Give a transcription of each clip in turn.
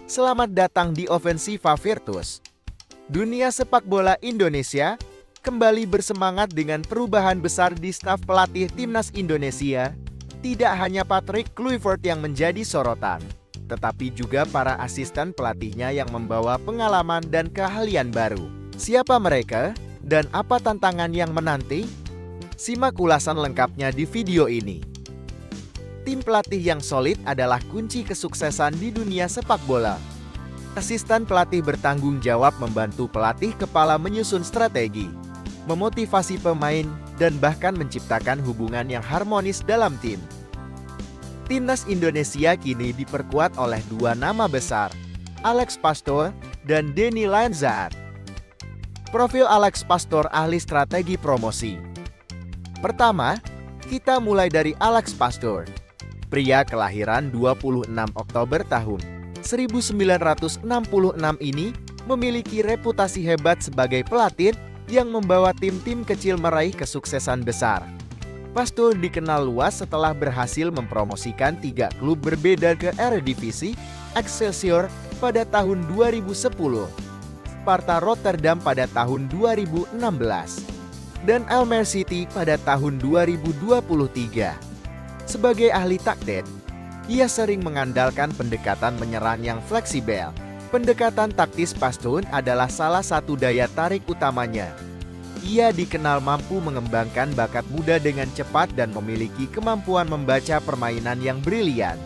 Selamat datang di Offensiva Virtus. Dunia sepak bola Indonesia kembali bersemangat dengan perubahan besar di staf pelatih Timnas Indonesia. Tidak hanya Patrick Kluivert yang menjadi sorotan, tetapi juga para asisten pelatihnya yang membawa pengalaman dan keahlian baru. Siapa mereka dan apa tantangan yang menanti? Simak ulasan lengkapnya di video ini. Tim pelatih yang solid adalah kunci kesuksesan di dunia sepak bola. Asisten pelatih bertanggung jawab membantu pelatih kepala menyusun strategi, memotivasi pemain, dan bahkan menciptakan hubungan yang harmonis dalam tim. Timnas Indonesia kini diperkuat oleh dua nama besar, Alex Pastoor dan Denny Lainzaat. Profil Alex Pastoor ahli strategi promosi. Pertama, kita mulai dari Alex Pastoor. Pria kelahiran 26 Oktober tahun 1966 ini memiliki reputasi hebat sebagai pelatih yang membawa tim-tim kecil meraih kesuksesan besar. Pastoor dikenal luas setelah berhasil mempromosikan 3 klub berbeda ke Eredivisie, Excelsior pada tahun 2010, Sparta Rotterdam pada tahun 2016, dan Almere City pada tahun 2023. Sebagai ahli taktik, ia sering mengandalkan pendekatan menyerang yang fleksibel. Pendekatan taktis Pastoor adalah salah satu daya tarik utamanya. Ia dikenal mampu mengembangkan bakat muda dengan cepat dan memiliki kemampuan membaca permainan yang brilian.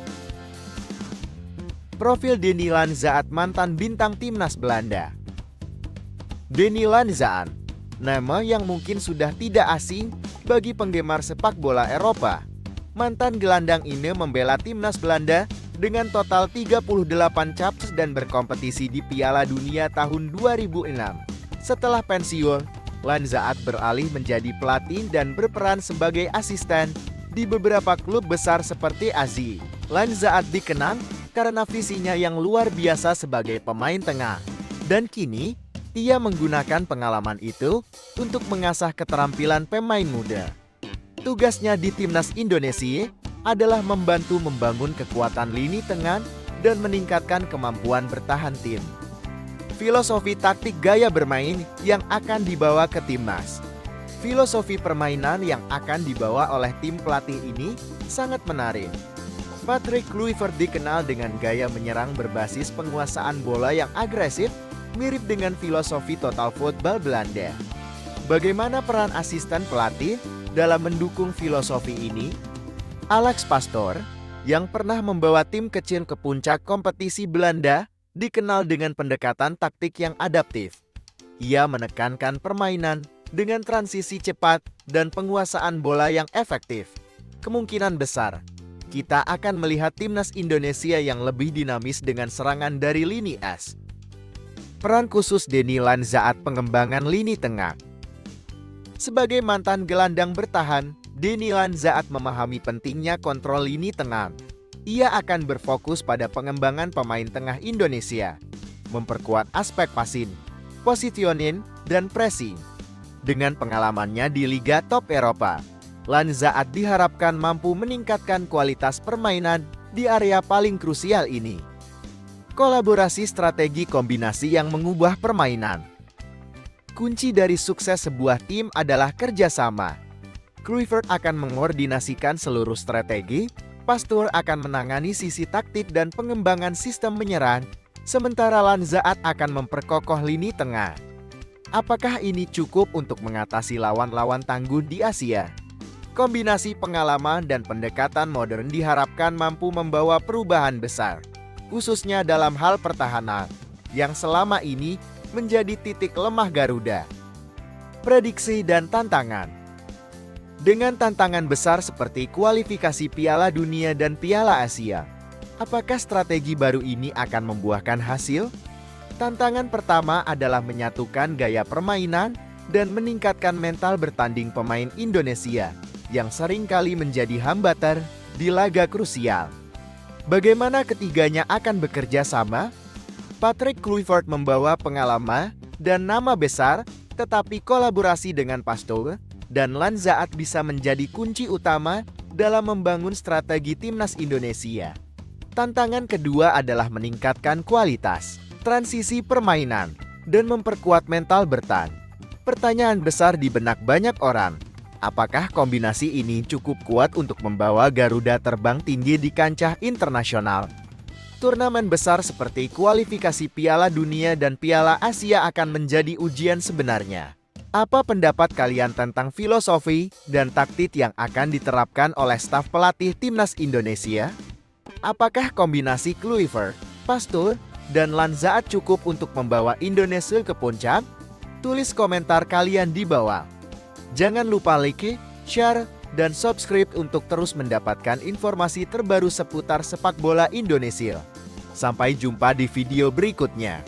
Profil Denny Lainzaat, mantan bintang timnas Belanda. Denny Lainzaat, nama yang mungkin sudah tidak asing bagi penggemar sepak bola Eropa. Mantan gelandang ini membela timnas Belanda dengan total 38 caps dan berkompetisi di Piala Dunia tahun 2006. Setelah pensiun, Lainzaat beralih menjadi pelatih dan berperan sebagai asisten di beberapa klub besar seperti AZ. Lainzaat dikenang karena visinya yang luar biasa sebagai pemain tengah. Dan kini, ia menggunakan pengalaman itu untuk mengasah keterampilan pemain muda. Tugasnya di Timnas Indonesia adalah membantu membangun kekuatan lini tengah dan meningkatkan kemampuan bertahan tim. Filosofi taktik gaya bermain yang akan dibawa ke timnas. Filosofi permainan yang akan dibawa oleh tim pelatih ini sangat menarik. Patrick Kluivert dikenal dengan gaya menyerang berbasis penguasaan bola yang agresif, mirip dengan filosofi total football Belanda. Bagaimana peran asisten pelatih dalam mendukung filosofi ini? Alex Pastoor, yang pernah membawa tim kecil ke puncak kompetisi Belanda, dikenal dengan pendekatan taktik yang adaptif. Ia menekankan permainan dengan transisi cepat dan penguasaan bola yang efektif. Kemungkinan besar, kita akan melihat timnas Indonesia yang lebih dinamis dengan serangan dari lini es. Peran khusus Denny Lainzaat, pengembangan lini tengah. Sebagai mantan gelandang bertahan, Denny Lainzaat memahami pentingnya kontrol lini tengah. Ia akan berfokus pada pengembangan pemain tengah Indonesia, memperkuat aspek passing, positioning, dan pressing. Dengan pengalamannya di Liga Top Eropa, Lainzaat diharapkan mampu meningkatkan kualitas permainan di area paling krusial ini. Kolaborasi strategi kombinasi yang mengubah permainan. Kunci dari sukses sebuah tim adalah kerjasama. Kluivert akan mengordinasikan seluruh strategi, Pastoor akan menangani sisi taktik dan pengembangan sistem menyerang, sementara Lainzaat akan memperkokoh lini tengah. Apakah ini cukup untuk mengatasi lawan-lawan tangguh di Asia? Kombinasi pengalaman dan pendekatan modern diharapkan mampu membawa perubahan besar, khususnya dalam hal pertahanan, yang selama ini menjadi titik lemah Garuda. Prediksi dan tantangan. Dengan tantangan besar seperti kualifikasi Piala Dunia dan Piala Asia, apakah strategi baru ini akan membuahkan hasil? Tantangan pertama adalah menyatukan gaya permainan dan meningkatkan mental bertanding pemain Indonesia yang seringkali menjadi hambatan di laga krusial. Bagaimana ketiganya akan bekerja sama? Patrick Kluivert membawa pengalaman dan nama besar, tetapi kolaborasi dengan Pastoor dan Lainzaat bisa menjadi kunci utama dalam membangun strategi timnas Indonesia. Tantangan kedua adalah meningkatkan kualitas, transisi permainan, dan memperkuat mental bertahan. Pertanyaan besar di benak banyak orang, apakah kombinasi ini cukup kuat untuk membawa Garuda terbang tinggi di kancah internasional? Turnamen besar seperti kualifikasi Piala Dunia dan Piala Asia akan menjadi ujian sebenarnya. Apa pendapat kalian tentang filosofi dan taktik yang akan diterapkan oleh staf pelatih Timnas Indonesia? Apakah kombinasi Kluivert, Pastoor, dan Lanzaat cukup untuk membawa Indonesia ke puncak? Tulis komentar kalian di bawah. Jangan lupa like, share, dan subscribe untuk terus mendapatkan informasi terbaru seputar sepak bola Indonesia. Sampai jumpa di video berikutnya.